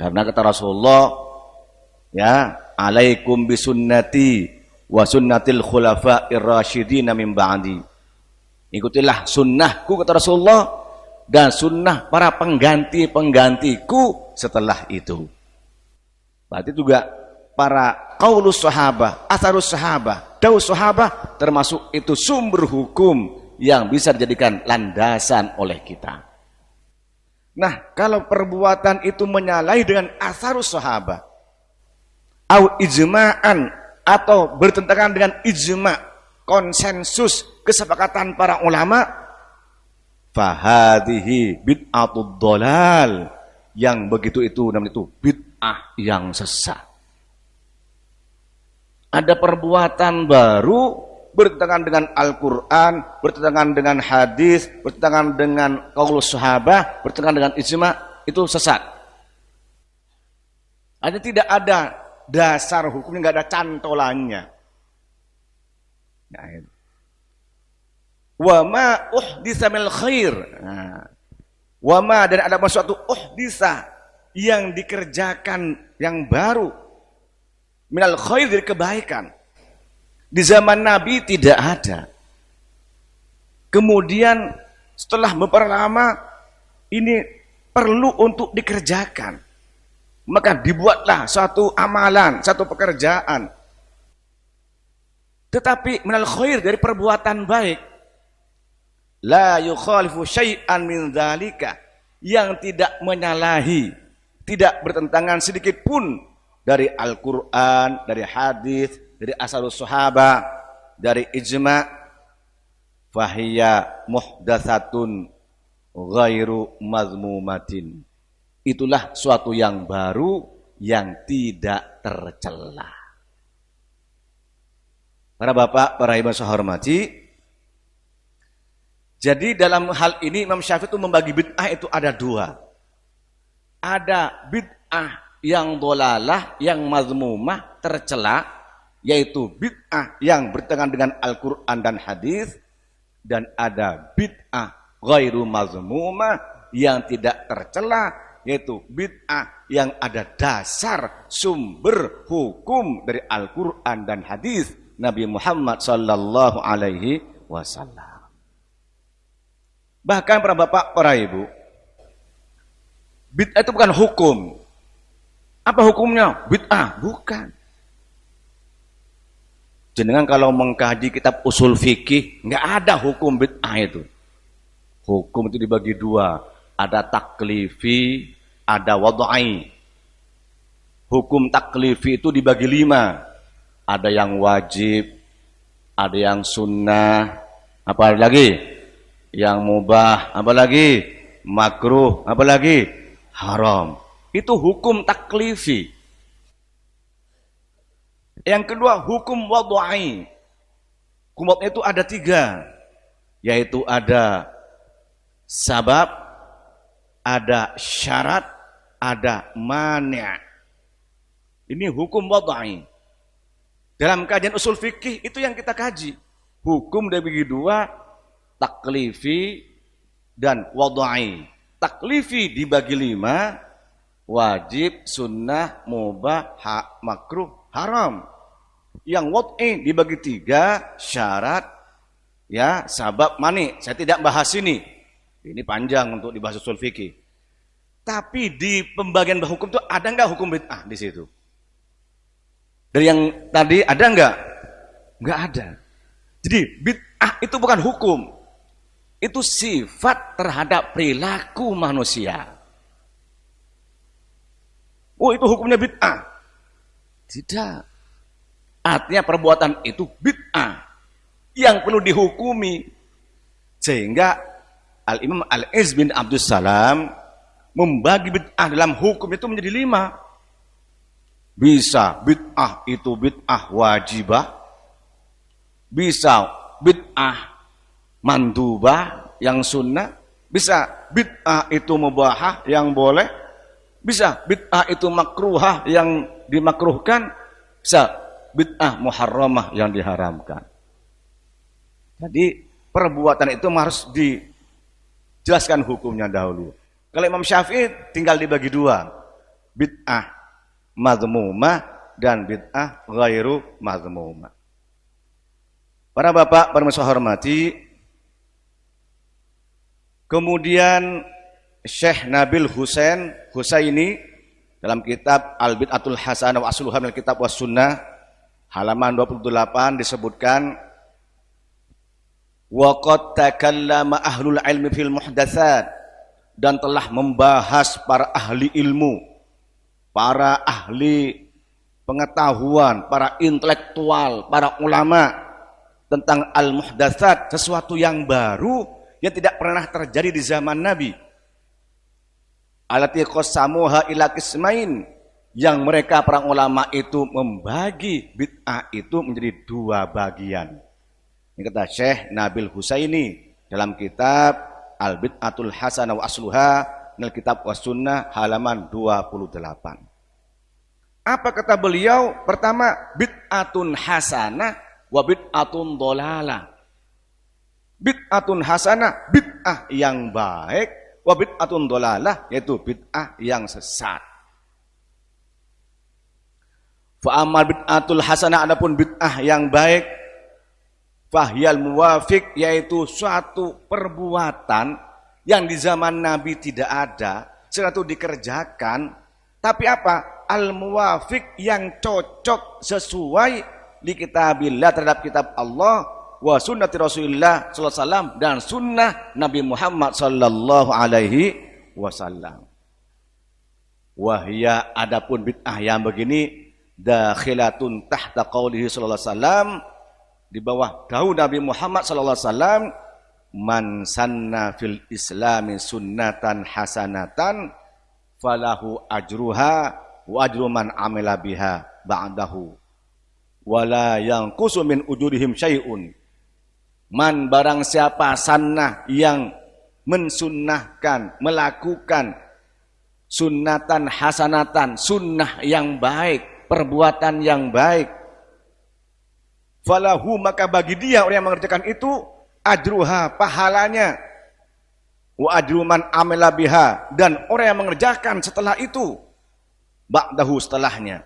Karena kata Rasulullah, ya, alaikum bisunnati wa sunnatil khulafa'ir rasyidin min ba'di. Ikutilah sunnahku kata Rasulullah dan sunnah para pengganti-penggantiku setelah itu. Berarti juga para qaulus sahabah, atharus sahabah, daus sahabah termasuk itu sumber hukum yang bisa dijadikan landasan oleh kita. Nah, kalau perbuatan itu menyalahi dengan atharus sahabah au ijma'an atau bertentangan dengan ijma', konsensus, kesepakatan para ulama, fahadhihi bid'atud dhalal, yang begitu itu namanya itu bid'ah yang sesat. Ada perbuatan baru bertentangan dengan Al-Quran, bertentangan dengan hadis, bertentangan dengan qaulus sahabah, bertentangan dengan ijma', itu sesat. Ada tidak ada dasar hukumnya, nggak ada cantolannya. Nah, itu. Wa ma uhditsa minal khair. Nah, wa ma, dan ada sesuatu uhditsa yang dikerjakan yang baru minal khair, dari kebaikan. Di zaman Nabi tidak ada. Kemudian setelah beberapa lama ini perlu untuk dikerjakan, maka dibuatlah suatu amalan, satu pekerjaan. Tetapi minal khair, dari perbuatan baik, la yukhalifu syai'an min dzalika, yang tidak menyalahi, tidak bertentangan sedikit pun dari Al-Quran, dari hadis, dari asarus sahabah, dari ijma', fahiya muhdatsatun ghairu mazmumatin. Itulah suatu yang baru yang tidak tercela. Para bapak, para ibu saya hormati, jadi dalam hal ini Imam Syafi'i itu membagi bid'ah itu ada dua. Ada bid'ah yang dhalalah, yang mazmumah, tercela, yaitu bid'ah yang bertentangan dengan Al-Quran dan hadis, dan ada bid'ah ghairu mazmumah yang tidak tercela, yaitu bid'ah yang ada dasar sumber hukum dari Al-Quran dan hadis Nabi Muhammad sallallahu alaihi wasallam. Bahkan para bapak, para ibu, bid'ah itu bukan hukum. Apa hukumnya? Bid'ah? Bukan. Jenengan kalau mengkaji kitab usul fikih, nggak ada hukum bid'ah itu. Hukum itu dibagi dua. Ada taklifi, ada wad'i. Hukum taklifi itu dibagi 5. Ada yang wajib, ada yang sunnah, apa lagi? Yang mubah, apa lagi? Makruh, apa lagi? Haram. Itu hukum taklifi. Yang kedua, hukum wad'i. Hukum wad'i itu ada 3, yaitu ada sabab, ada syarat, ada mani'. Ini hukum wad'i. Dalam kajian usul fikih itu yang kita kaji. Hukum dibagi 2, taklifi dan wad'i. Taklifi dibagi 5, wajib, sunnah, mubah, makruh, haram. Yang wad'i dibagi 3, syarat, ya, sabab, mani'. Saya tidak bahas ini. Ini panjang untuk dibahas usul fikih. Tapi di pembagian hukum itu ada nggak hukum bid'ah di situ? Dari yang tadi ada nggak? Nggak ada. Jadi bid'ah itu bukan hukum. Itu sifat terhadap perilaku manusia. Oh, itu hukumnya bid'ah. Tidak. Artinya perbuatan itu bid'ah yang perlu dihukumi. Sehingga Al-Imam Al-Izz bin Abdus Salam membagi bid'ah dalam hukum itu menjadi 5. Bisa bid'ah itu bid'ah wajibah, bisa bid'ah mandubah yang sunnah, bisa bid'ah itu mubahah yang boleh, bisa bid'ah itu makruhah yang dimakruhkan, bisa bid'ah muharramah yang diharamkan. Jadi perbuatan itu harus dijelaskan hukumnya dahulu. Kalau Imam Syafi'i tinggal dibagi 2. bid'ah mazmumah dan bid'ah ghairu mazmumah. Para bapak, para saya hormati, kemudian Syekh Nabil Husaini dalam kitab Al-Bid'atul Hasanah wa Asluha minal Kitab was Sunnah halaman 28 disebutkan wa qad takallama ahlul ilmi fil muhdatsat, dan telah membahas para ahli ilmu, para ahli pengetahuan, para intelektual, para ulama tentang al-muhdatsat, sesuatu yang baru yang tidak pernah terjadi di zaman Nabi. Allati qasamuha ila qismain, yang mereka para ulama itu membagi bid'ah itu menjadi dua bagian. Ini kata Syekh Nabil Husaini dalam kitab Al-Bid'atul Hasanah wa Asluha minal Kitab was Sunnah halaman 28. Apa kata beliau? Pertama, bid'atun hasanah wa bid'atun dhalalah. Bid'atun hasanah, bid'ah yang baik, wa bid'atun dhalalah, yaitu bid'ah yang sesat. Fa amal bid'atul hasanah, adapun bid'ah yang baik, fahyal muwafiq, yaitu suatu perbuatan yang di zaman Nabi tidak ada, suatu dikerjakan, tapi apa? Al muwafiq, yang cocok sesuai di kitabillah, terhadap kitab Allah, wa sunnati Rasulullah sallallahu alaihi wasallam, dan sunnah Nabi Muhammad sallallahu alaihi wasallam. Wahya, adapun bid'ah yang begini, dakhilatun tahta qaulihi sallallahu alaihi wasallam, di bawah daun Nabi Muhammad sallallahu alaihi wasallam, man sanna fil islami sunnatan hasanatan falahu ajruha wa ajru man amila biha ba'dahu wala yanqusu min ujurihim syai'un. Man, barang siapa sunnah, yang mensunnahkan, melakukan sunnatan hasanatan, sunnah yang baik, perbuatan yang baik, falahu, maka bagi dia orang yang mengerjakan itu, ajruha, pahalanya, wa ajru man amila biha, dan orang yang mengerjakan setelah itu, ba'dahu, setelahnya,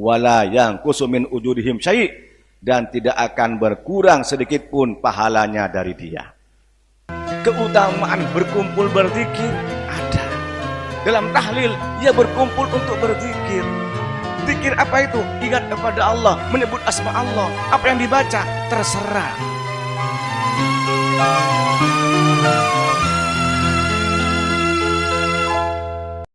wala yanqusu min ujurihim syai', dan tidak akan berkurang sedikit pun pahalanya dari dia. Keutamaan berkumpul berzikir ada. Dalam tahlil, ia berkumpul untuk berzikir. Zikir apa itu? Ingat kepada Allah, menyebut asma Allah. Apa yang dibaca terserah.